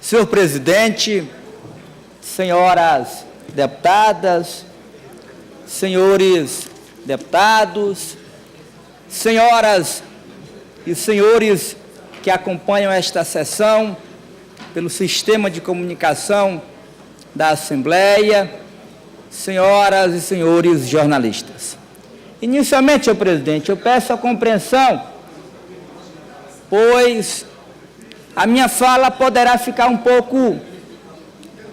Senhor presidente, senhoras deputadas, senhores deputados, senhoras e senhores que acompanham esta sessão pelo sistema de comunicação da Assembleia, senhoras e senhores jornalistas. Inicialmente, senhor presidente, eu peço a compreensão, pois a minha fala poderá ficar um pouco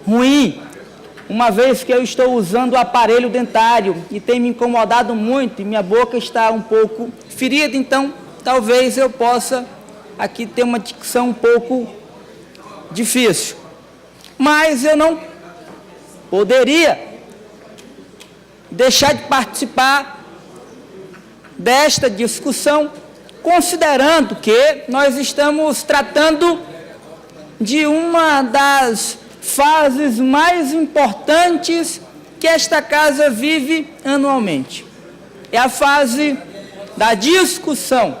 ruim, uma vez que eu estou usando o aparelho dentário e tem me incomodado muito e minha boca está um pouco ferida, então talvez eu possa aqui ter uma dicção um pouco difícil. Mas eu não poderia deixar de participar desta discussão, considerando que nós estamos tratando de uma das fases mais importantes que esta casa vive anualmente. É a fase da discussão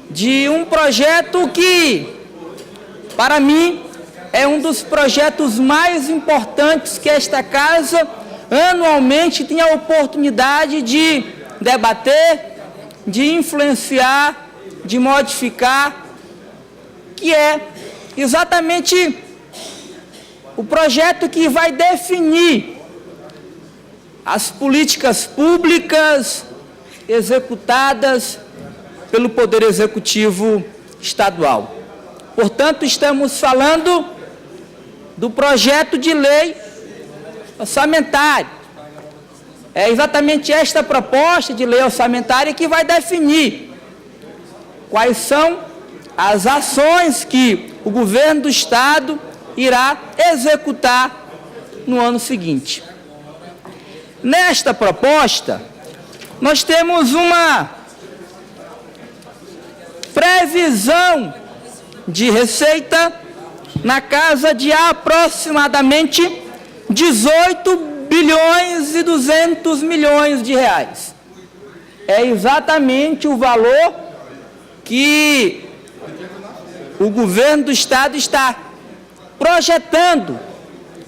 de um projeto que, para mim, é um dos projetos mais importantes que esta casa anualmente tem a oportunidade de debater, de influenciar, de modificar, que é exatamente o projeto que vai definir as políticas públicas executadas pelo Poder Executivo Estadual. Portanto, estamos falando do projeto de lei orçamentária. É exatamente esta proposta de lei orçamentária que vai definir quais são as ações que o governo do Estado irá executar no ano seguinte. Nesta proposta, nós temos uma previsão de receita na casa de aproximadamente 18 bilhões e 200 milhões de reais. É exatamente o valor que o governo do Estado está projetando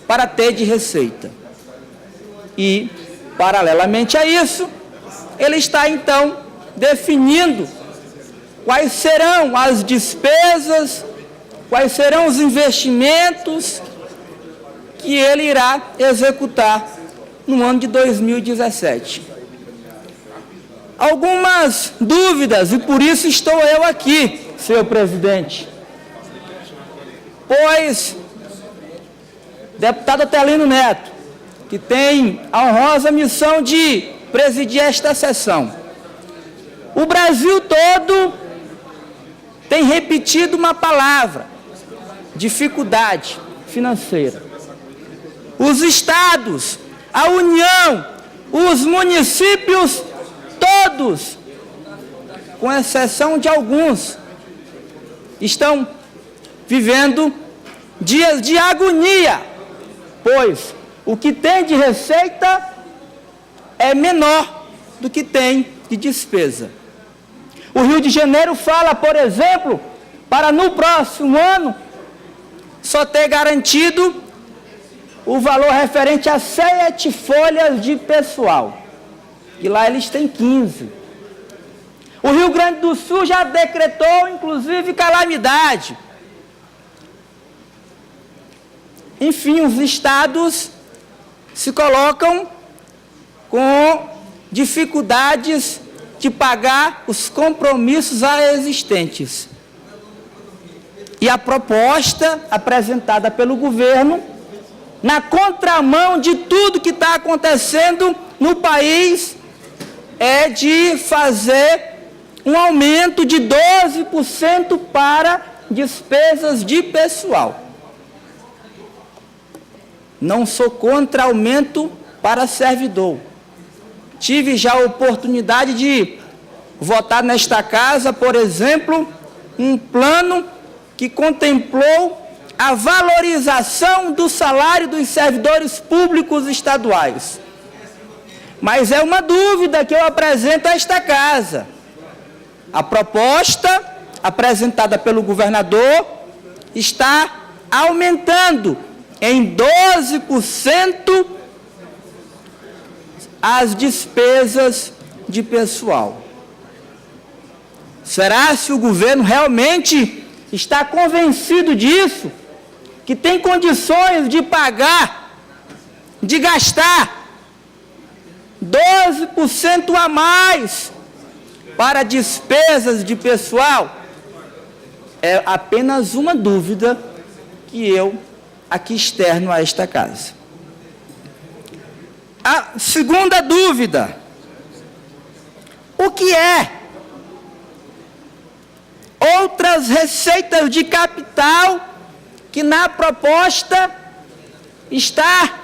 para ter de receita. E, paralelamente a isso, ele está, então, definindo quais serão as despesas, quais serão os investimentos que ele irá executar no ano de 2017. Algumas dúvidas, e por isso estou eu aqui, senhor presidente. Pois, deputado Otelino Neto, que tem a honrosa missão de presidir esta sessão, o Brasil todo tem repetido uma palavra: dificuldade financeira. Os estados, a União, os municípios, todos, com exceção de alguns, estão vivendo dias de agonia, pois o que tem de receita é menor do que tem de despesa. O Rio de Janeiro fala, por exemplo, para no próximo ano só ter garantido o valor referente a 7 folhas de pessoal, e lá eles têm 15. O Rio Grande do Sul já decretou, inclusive, calamidade. Enfim, os estados se colocam com dificuldades de pagar os compromissos já existentes. E a proposta apresentada pelo governo, na contramão de tudo que está acontecendo no país, é de fazer um aumento de 12% para despesas de pessoal. Não sou contra aumento para servidor. Tive já a oportunidade de votar nesta casa, por exemplo, um plano que contemplou a valorização do salário dos servidores públicos estaduais. Mas é uma dúvida que eu apresento a esta casa. A proposta apresentada pelo governador está aumentando em 12% as despesas de pessoal. Será se o governo realmente está convencido disso, que tem condições de pagar, de gastar 12% a mais para despesas de pessoal? É apenas uma dúvida que eu aqui externo a esta casa. A segunda dúvida: o que é outras receitas de capital que na proposta está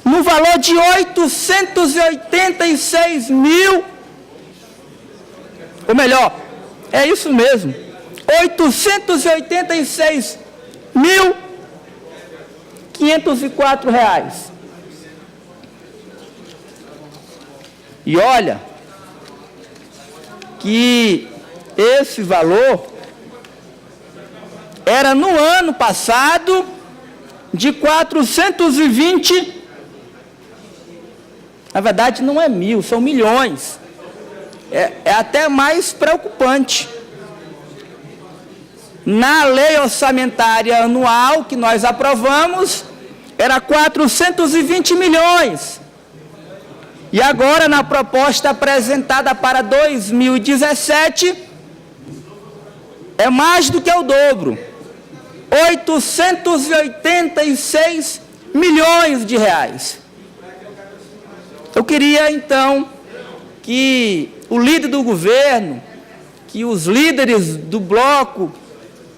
no valor de 886 mil, ou melhor, é isso mesmo, 886.504 reais. E olha que esse valor era no ano passado de 420, na verdade não é mil, são milhões. É até mais preocupante. Na lei orçamentária anual que nós aprovamos, era 420 milhões. E agora, na proposta apresentada para 2017, é mais do que o dobro. 886 milhões de reais. Eu queria, então, que o líder do governo, que os líderes do bloco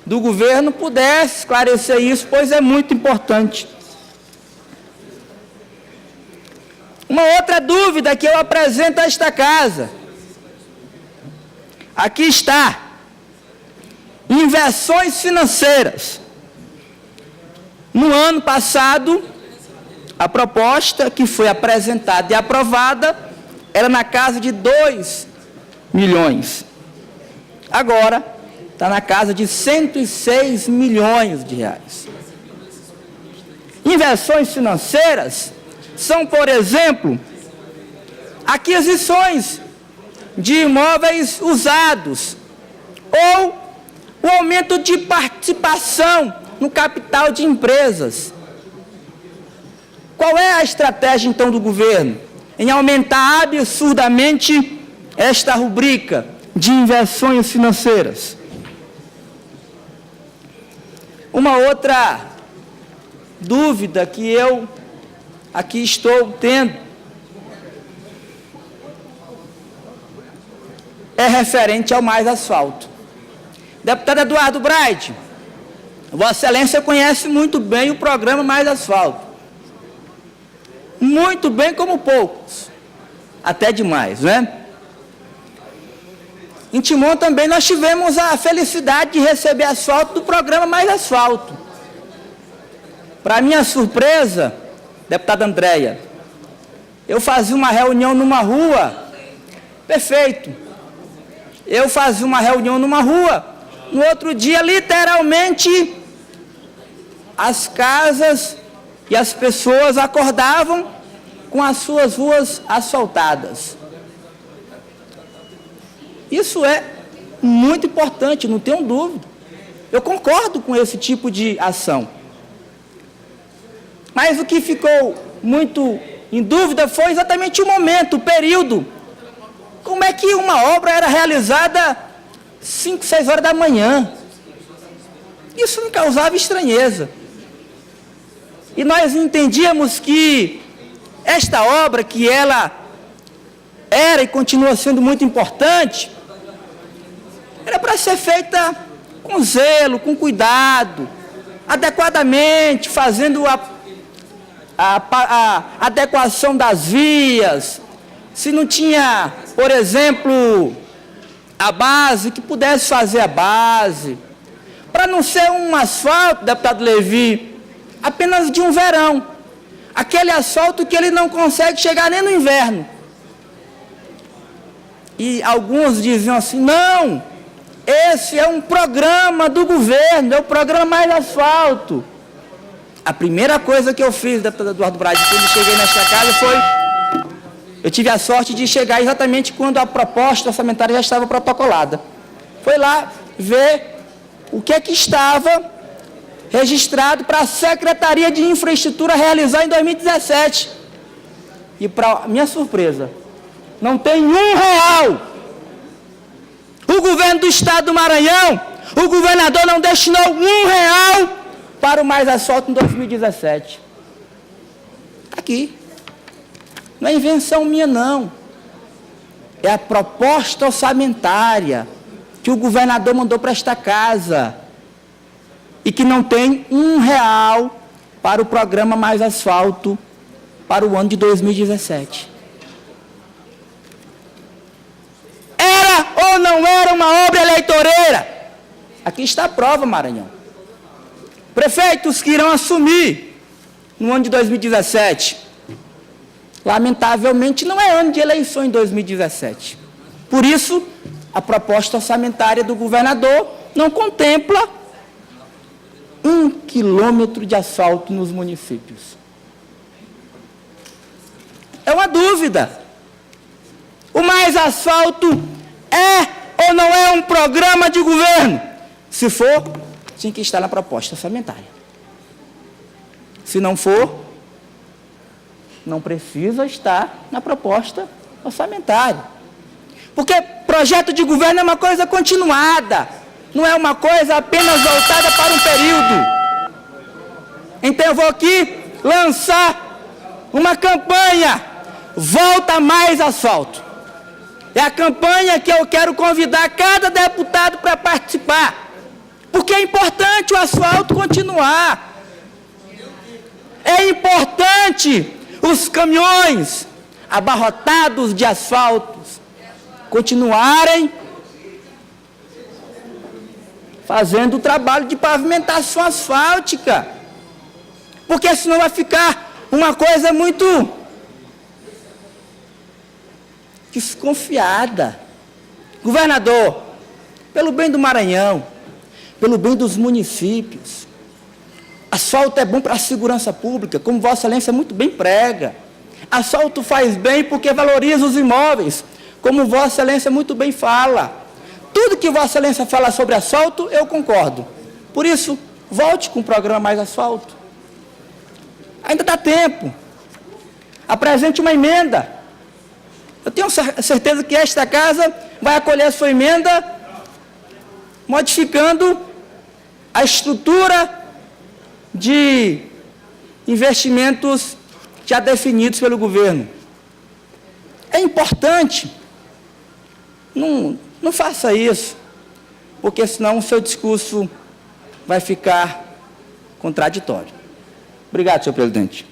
do governo pudessem esclarecer isso, pois é muito importante. Uma outra dúvida que eu apresento a esta casa. Aqui está. Inversões financeiras. No ano passado, a proposta que foi apresentada e aprovada era na casa de 2 milhões. Agora, está na casa de 106 milhões de reais. Inversões financeiras são, por exemplo, aquisições de imóveis usados ou o aumento de participação no capital de empresas. Qual é a estratégia, então, do governo? Em aumentar absurdamente esta rubrica de inversões financeiras. Uma outra dúvida que eu aqui estou tendo é referente ao Mais Asfalto. Deputado Eduardo Braide, Vossa Excelência conhece muito bem o programa Mais Asfalto. Muito bem como poucos. Até demais, né? Em Timon também nós tivemos a felicidade de receber asfalto do programa Mais Asfalto. Para minha surpresa, deputada Andréia, eu fazia uma reunião numa rua, perfeito, eu fazia uma reunião numa rua, no outro dia, literalmente, as casas e as pessoas acordavam com as suas ruas asfaltadas. Isso é muito importante, não tenho dúvida. Eu concordo com esse tipo de ação. Mas o que ficou muito em dúvida foi exatamente o momento, o período. Como é que uma obra era realizada 5, 6 horas da manhã? Isso me causava estranheza. E nós entendíamos que esta obra, que ela era e continua sendo muito importante, era para ser feita com zelo, com cuidado, adequadamente, fazendo a adequação das vias. Se não tinha, por exemplo, a base, que pudesse fazer a base. Para não ser um asfalto, deputado Levi, apenas de um verão. Aquele asfalto que ele não consegue chegar nem no inverno. E alguns diziam assim, não, esse é um programa do governo, é o programa Mais Asfalto. A primeira coisa que eu fiz, deputado Eduardo Braga, quando cheguei nesta casa foi... Eu tive a sorte de chegar exatamente quando a proposta orçamentária já estava protocolada. Foi lá ver o que é que estava registrado para a Secretaria de Infraestrutura realizar em 2017. E, para minha surpresa, não tem R$1. O governo do estado do Maranhão, o governador não destinou R$1 para o Mais Asfalto em 2017. Está aqui. Não é invenção minha, não. É a proposta orçamentária que o governador mandou para esta casa e que não tem R$1 para o programa Mais Asfalto para o ano de 2017. Era ou não era uma obra eleitoreira? Aqui está a prova, Maranhão. Prefeitos que irão assumir no ano de 2017. Lamentavelmente, não é ano de eleição em 2017. Por isso, a proposta orçamentária do governador não contempla 1 quilômetro de asfalto nos municípios. É uma dúvida. O Mais Asfalto é ou não é um programa de governo? Se for, tinha que estar na proposta orçamentária. Se não for, não precisa estar na proposta orçamentária. Porque projeto de governo é uma coisa continuada, não é uma coisa apenas voltada para um período. Então eu vou aqui lançar uma campanha, Volta Mais Asfalto. É a campanha que eu quero convidar cada deputado para participar, porque é importante o asfalto continuar. É importante os caminhões abarrotados de asfaltos continuarem fazendo o trabalho de pavimentação asfáltica, porque senão vai ficar uma coisa muito desconfiada. Governador, pelo bem do Maranhão, pelo bem dos municípios, asfalto é bom para a segurança pública, como Vossa Excelência muito bem prega. Asfalto faz bem porque valoriza os imóveis, como Vossa Excelência muito bem fala. Tudo que Vossa Excelência fala sobre asfalto, eu concordo. Por isso, volte com o programa Mais Asfalto. Ainda dá tempo. Apresente uma emenda. Eu tenho certeza que esta casa vai acolher a sua emenda, modificando a estrutura de investimentos já definidos pelo governo. É importante. Não faça isso, porque senão o seu discurso vai ficar contraditório. Obrigado, senhor presidente.